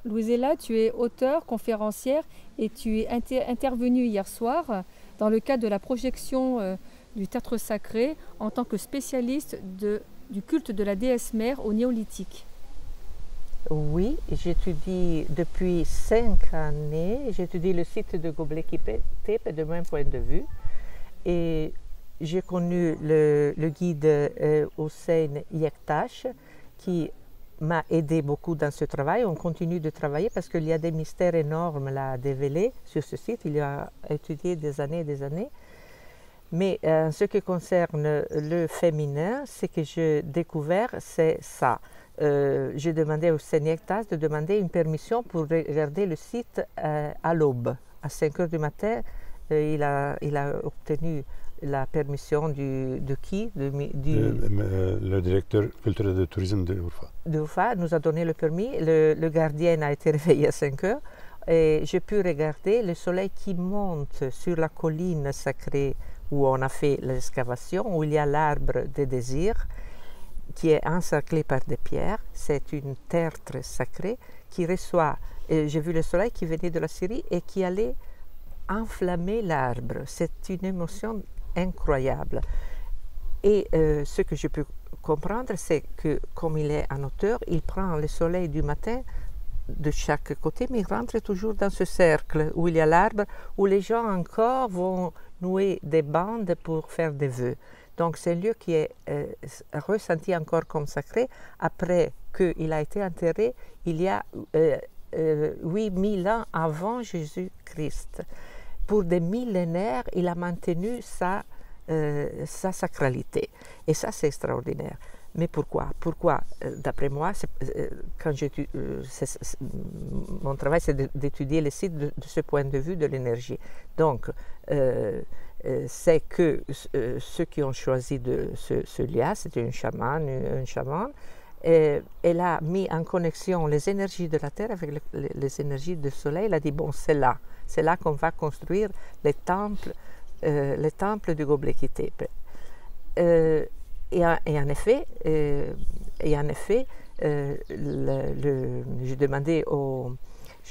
Louisella, tu es auteure, conférencière et tu es intervenue hier soir dans le cadre de la projection du tertre sacré en tant que spécialiste du culte de la déesse mère au néolithique. Oui, j'étudie depuis 5 années, j'étudie le site de Göbekli Tepe de mon point de vue et j'ai connu le guide Hussein Yektash qui m'a aidé beaucoup dans ce travail. On continue de travailler parce qu'il y a des mystères énormes là, à dévoiler sur ce site. Il y a étudié des années et des années. Mais en ce qui concerne le féminin, ce que j'ai découvert, c'est ça. J'ai demandé au Seigneur Tas de demander une permission pour regarder le site à l'aube. À 5 heures du matin, il a obtenu la permission de qui Le directeur culturel de tourisme de Urfa. De Urfa nous a donné le permis. Le gardien a été réveillé à 5 heures. Et j'ai pu regarder le soleil qui monte sur la colline sacrée où on a fait l'excavation, où il y a l'arbre des désirs, qui est encerclé par des pierres. C'est une tertre sacrée qui reçoit, j'ai vu le soleil qui venait de la Syrie et qui allait enflammer l'arbre. C'est une émotion incroyable. Et ce que je peux comprendre, c'est que comme il est un auteur, il prend le soleil du matin de chaque côté, mais il rentre toujours dans ce cercle où il y a l'arbre, où les gens encore vont nouer des bandes pour faire des vœux. Donc c'est un lieu qui est ressenti encore comme sacré après qu'il a été enterré il y a 8000 ans avant Jésus-Christ. Pour des millénaires, il a maintenu sa sacralité. Et ça, c'est extraordinaire. Mais pourquoi? Pourquoi, d'après moi, quand mon travail, c'est d'étudier les sites de ce point de vue de l'énergie. Donc, c'est que ceux qui ont choisi ce lieu, c'était un chaman, elle a mis en connexion les énergies de la Terre avec les énergies du Soleil. Elle a dit, bon, c'est là qu'on va construire les temples de Göbekli Tepe. Et en effet, j'ai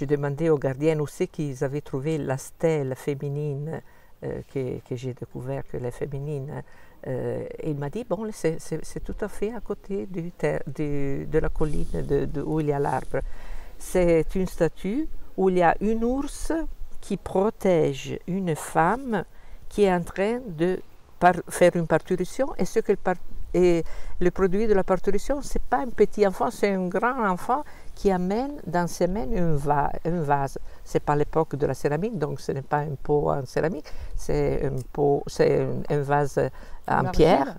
demandé aux gardiens aussi qu'ils avaient trouvé la stèle féminine que j'ai découvert que les féminines. Et il m'a dit, bon, c'est tout à fait à côté de la colline où il y a l'arbre. C'est une statue où il y a une ours qui protège une femme qui est en train de faire une parturition, et le produit de la parturition, ce n'est pas un petit enfant, c'est un grand enfant qui amène dans ses mains un vase. Ce n'est pas l'époque de la céramique, donc ce n'est pas un pot en céramique, c'est un vase en pierre.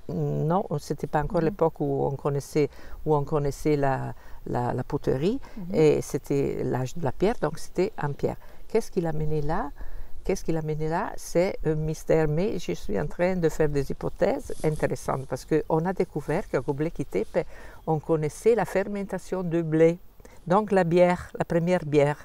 Non, ce n'était pas encore l'époque où on connaissait la poterie, et c'était l'âge de la pierre, donc c'était en pierre. Qu'est-ce qu'il a mené là? C'est un mystère, mais je suis en train de faire des hypothèses intéressantes parce qu'on a découvert qu'à Göbekli Tepe, on connaissait la fermentation de blé, donc la bière, la première bière.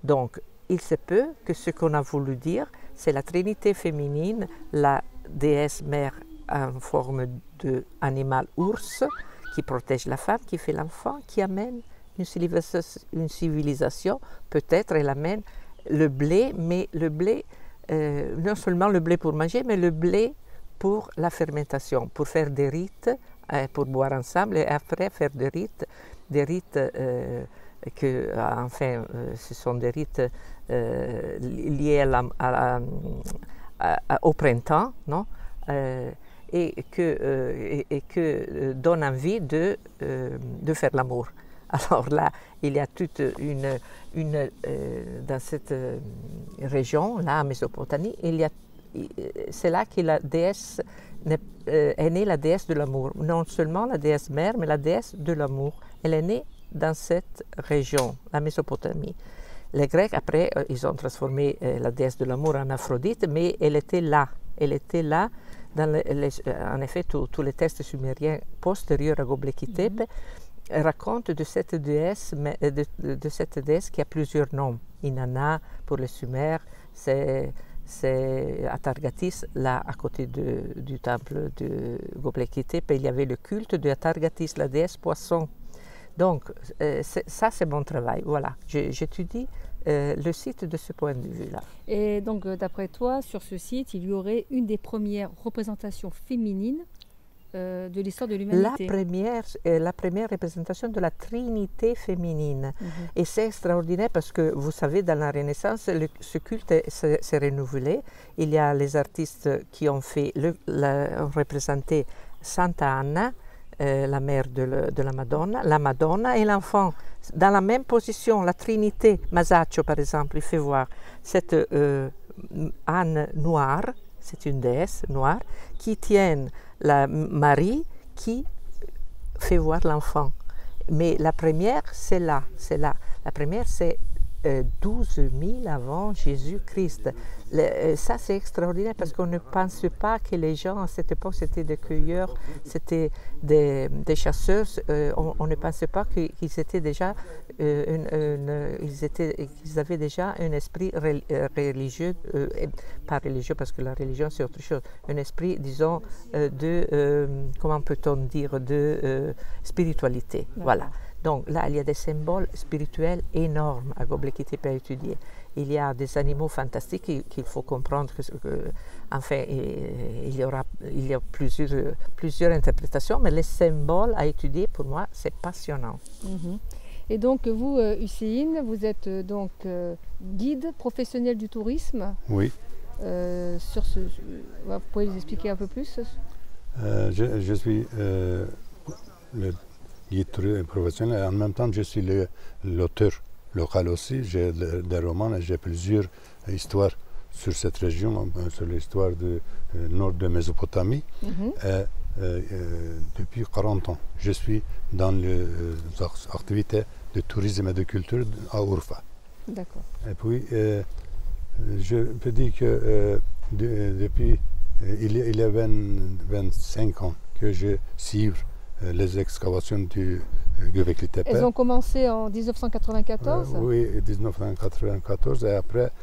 Donc, il se peut que ce qu'on a voulu dire, c'est la trinité féminine, la déesse mère en forme d'animal ours qui protège la femme, qui fait l'enfant, qui amène une civilisation, peut-être elle amène le blé, mais le blé, non seulement le blé pour manger, mais le blé pour la fermentation, pour faire des rites, pour boire ensemble et après faire des rites ce sont des rites liés au printemps, non? Et que donne envie de faire l'amour. Alors là, il y a toute dans cette région, là, en Mésopotamie, c'est là que la déesse est née, la déesse de l'amour. Non seulement la déesse mère, mais la déesse de l'amour. Elle est née dans cette région, la Mésopotamie. Les Grecs, après, ils ont transformé la déesse de l'amour en Aphrodite, mais elle était là. Elle était là. En effet, tous les textes sumériens postérieurs à Göbekli Tepe raconte de cette déesse qui a plusieurs noms. Inanna pour les Sumères, c'est Atargatis, là à côté du temple de Göbekli Tepe, il y avait le culte de Atargatis, la déesse poisson. Donc, ça, c'est mon travail. Voilà, j'étudie le site de ce point de vue-là. Et donc, d'après toi, sur ce site, il y aurait une des premières représentations féminines de l'histoire de l'humanité. La première représentation de la Trinité féminine. Et c'est extraordinaire parce que, vous savez, dans la Renaissance, ce culte s'est renouvelé. Il y a les artistes qui ont représenté Santa Anna, la mère de la Madonna et l'enfant. Dans la même position, la Trinité, Masaccio par exemple, il fait voir cette Anne noire, c'est une déesse noire, qui tient la Marie qui fait voir l'enfant. Mais la première, c'est là. La première, c'est 12 000 avant Jésus-Christ. Ça, c'est extraordinaire parce qu'on ne pense pas que les gens à cette époque, c'était des cueilleurs, c'était des chasseurs. On ne pensait pas qu'ils étaient déjà ils avaient déjà un esprit religieux, pas religieux parce que la religion c'est autre chose, un esprit, disons, comment peut-on dire, de spiritualité. Voilà. Donc là, il y a des symboles spirituels énormes à Göbekli Tepe à étudier. Il y a des animaux fantastiques qu'il faut comprendre. Enfin, il y a plusieurs interprétations, mais les symboles à étudier, pour moi, c'est passionnant. Et donc, vous, Hussein, vous êtes donc guide professionnel du tourisme. Oui. Vous pouvez nous expliquer un peu plus? Je suis le guide professionnel et en même temps je suis l'auteur local aussi. J'ai des romans et j'ai plusieurs histoires sur cette région, sur l'histoire du nord de Mésopotamie. Depuis 40 ans, je suis dans les activités de tourisme et de culture à Urfa. D'accord. Et puis, je peux dire que depuis il y a 25 ans que je suis les excavations du Göbekli Tepe. Elles ont commencé en 1994? Oui, 1994. Et après,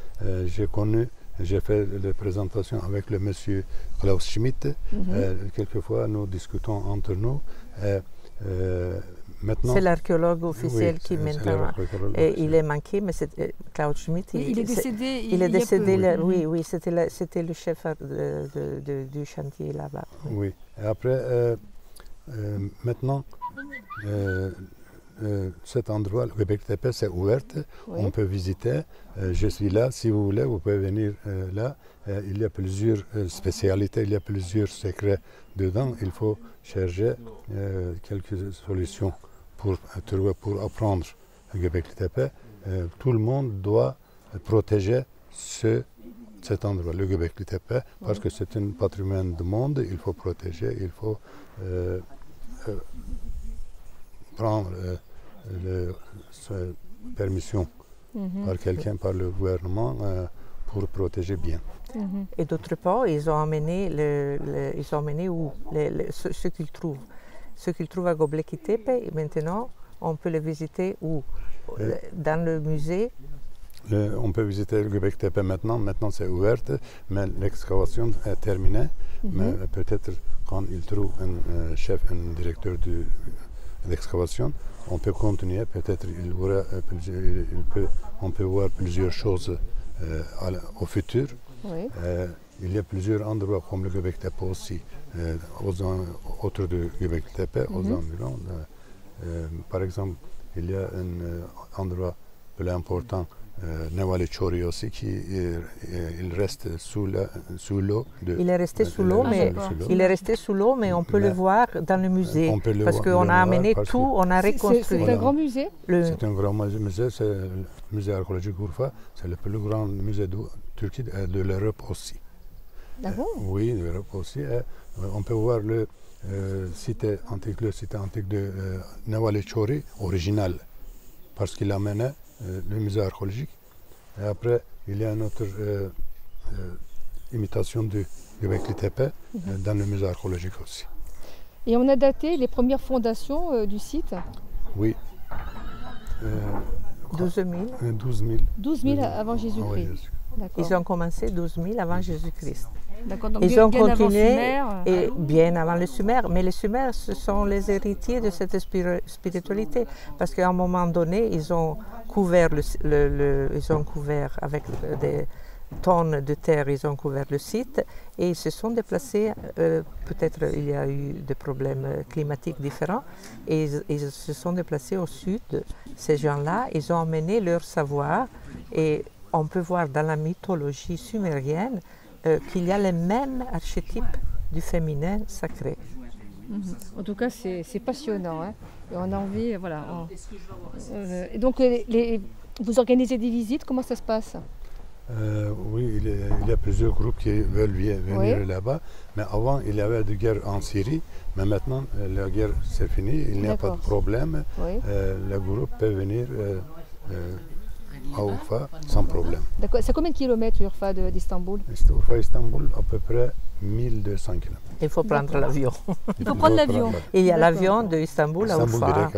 j'ai fait des présentations avec le monsieur Klaus Schmidt. Quelquefois, nous discutons entre nous. C'est l'archéologue officiel qui maintenant. Il est manqué, mais c'est Klaus Schmidt. Il est décédé. Il est décédé. Oui, c'était le chef du chantier là-bas. Oui. Et après, maintenant, cet endroit, le Göbekli Tepe, c'est ouvert. On peut visiter. Je suis là. Si vous voulez, vous pouvez venir là. Il y a plusieurs spécialités, il y a plusieurs secrets dedans. Il faut chercher quelques solutions pour apprendre le Göbekli Tepe. Tout le monde doit protéger cet endroit, le Göbekli Tepe, parce que c'est un patrimoine du monde. Il faut protéger, il faut prendre permission par quelqu'un, par le gouvernement, pour protéger bien. Et d'autre part, ils ont amené où ce qu'ils trouvent. Ce qu'ils trouvent à Göbekli Tepe, et maintenant, on peut le visiter où? Dans le musée. On peut visiter le Göbekli Tepe maintenant. Maintenant, c'est ouvert, mais l'excavation est terminée. Mais peut-être quand ils trouvent un chef, un directeur de l'excavation, on peut continuer. Peut-être on peut voir plusieurs choses au futur. Oui. Il y a plusieurs endroits comme le Göbekli Tepe aussi, autour de Göbekli Tepe, aux environs. Par exemple, il y a un endroit plus important, Nevali Chori aussi, il reste sous l'eau. Il est resté sous l'eau, mais on peut le voir dans le musée. Parce qu'on a amené tout, on a reconstruit. C'est un grand musée? C'est un grand musée, c'est le musée archéologique Urfa, c'est le plus grand musée de Turquie et de l'Europe aussi. D'accord. Oui, de l'Europe aussi. On peut voir le site antique de Nevali Chori original, parce qu'il amenait le musée archéologique. Et après, il y a une autre imitation du Göbekli Tepe dans le musée archéologique aussi. Et on a daté les premières fondations du site? Oui. 12 000. 12 000. 12 000 avant Jésus-Christ. Ils ont commencé 12 000 avant Jésus-Christ. D'accord, donc Ils ont bien avant continué, Sumer. et bien avant les Sumères. Mais les Sumères, ce sont les héritiers de cette spiritualité. Parce qu'à un moment donné, ils ont couvert, ils ont couvert avec des tonnes de terre, ils ont couvert le site et ils se sont déplacés. Peut-être il y a eu des problèmes climatiques différents et ils se sont déplacés au sud. Ces gens-là, ils ont emmené leur savoir et on peut voir dans la mythologie sumérienne qu'il y a les mêmes archétypes du féminin sacré. En tout cas, c'est passionnant. Hein. Et on a envie, voilà. Et donc, vous organisez des visites, comment ça se passe? Oui, il y a plusieurs groupes qui veulent venir là-bas. Mais avant, il y avait des guerres en Syrie. Mais maintenant, la guerre, c'est fini. Il n'y a pas de problème. Le groupe peut venir à Urfa sans problème. D'accord. C'est combien de kilomètres Urfa d'Istanbul? Urfa, Istanbul, à peu près 1200 km. Il faut prendre l'avion. Il faut prendre l'avion. Il y a l'avion d'Istanbul à Urfa.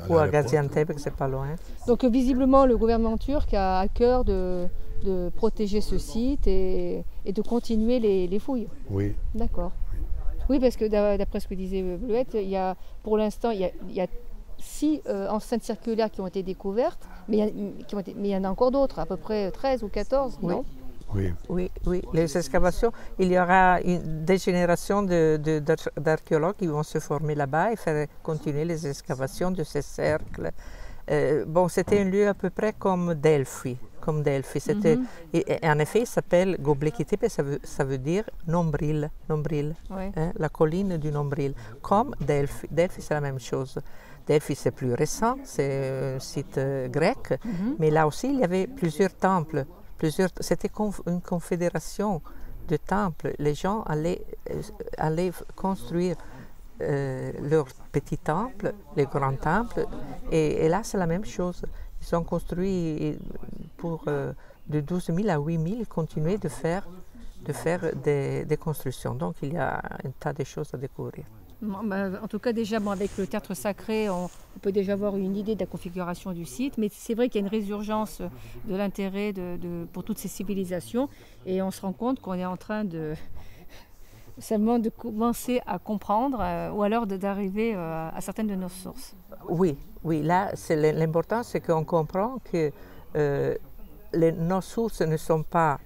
Ou à Gaziantep, c'est pas loin. Donc visiblement, le gouvernement turc a à cœur de protéger ce site et de continuer les fouilles. Oui. D'accord. Oui, parce que d'après ce que disait Bleuette, pour l'instant, il y a 6 enceintes circulaires qui ont été découvertes, mais il y en a encore d'autres, à peu près 13 ou 14, non? Oui, les excavations, il y aura des générations d'archéologues qui vont se former là-bas et faire continuer les excavations de ces cercles. C'était un lieu à peu près comme Delphi. Et en effet, il s'appelle Göbekli Tepe, ça veut dire nombril, la colline du nombril, comme Delphi. Delphi, c'est la même chose. Delphi, c'est plus récent, c'est un site grec, mais là aussi, il y avait plusieurs temples. C'était une confédération de temples. Les gens allaient construire leurs petits temples, les grands temples, et là, c'est la même chose. Ils ont construit pour de 12 000 à 8 000, continuer de faire des constructions. Donc, il y a un tas de choses à découvrir. En tout cas, déjà, avec le tertre sacré, on peut déjà avoir une idée de la configuration du site, mais c'est vrai qu'il y a une résurgence de l'intérêt pour toutes ces civilisations, et on se rend compte qu'on est en train seulement de commencer à comprendre, ou alors d'arriver à certaines de nos sources. Oui, là, l'important, c'est qu'on comprend que nos sources ne sont pas,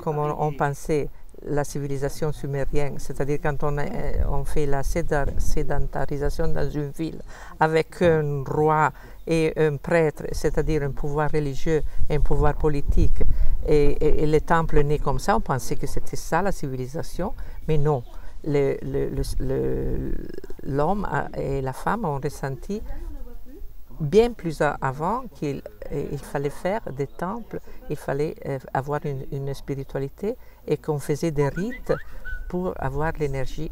comme on pensait, la civilisation sumérienne, c'est-à-dire quand on fait la sédentarisation dans une ville avec un roi et un prêtre, c'est-à-dire un pouvoir religieux et un pouvoir politique, et les temples nés comme ça, on pensait que c'était ça la civilisation, mais non. L'homme et la femme ont ressenti bien plus avant qu'il fallait faire des temples, il fallait avoir une spiritualité et qu'on faisait des rites pour avoir des énergies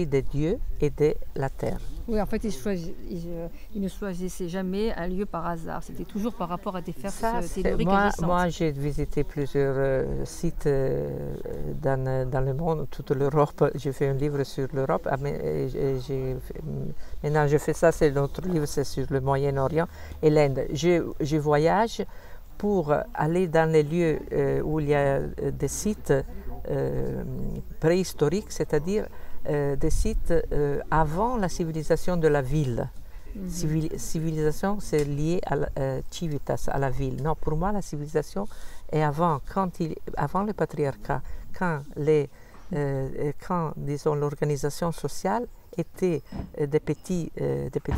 de Dieu et de la terre. Oui, en fait, ils ne choisissaient jamais un lieu par hasard. C'était toujours par rapport à des forces telluriques existantes. Moi, j'ai visité plusieurs sites dans le monde, toute l'Europe. J'ai fait un livre sur l'Europe. Maintenant, je fais ça, c'est notre livre, c'est sur le Moyen-Orient et l'Inde. Je voyage pour aller dans les lieux où il y a des sites préhistoriques, c'est-à-dire des sites avant la civilisation de la ville. Civilisation, c'est lié à civitas, à la ville. Non, pour moi, la civilisation est avant le patriarcat, quand disons, l'organisation sociale était des petits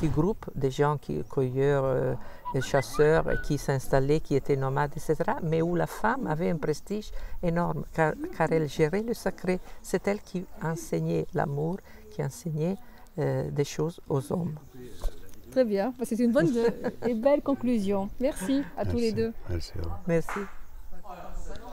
groupes, des gens cueilleurs, chasseurs, qui s'installaient, qui étaient nomades, etc., mais où la femme avait un prestige énorme, car elle gérait le sacré. C'est elle qui enseignait l'amour, qui enseignait des choses aux hommes. Très bien, c'est une bonne et belle conclusion. Merci à tous les deux. Merci. Merci.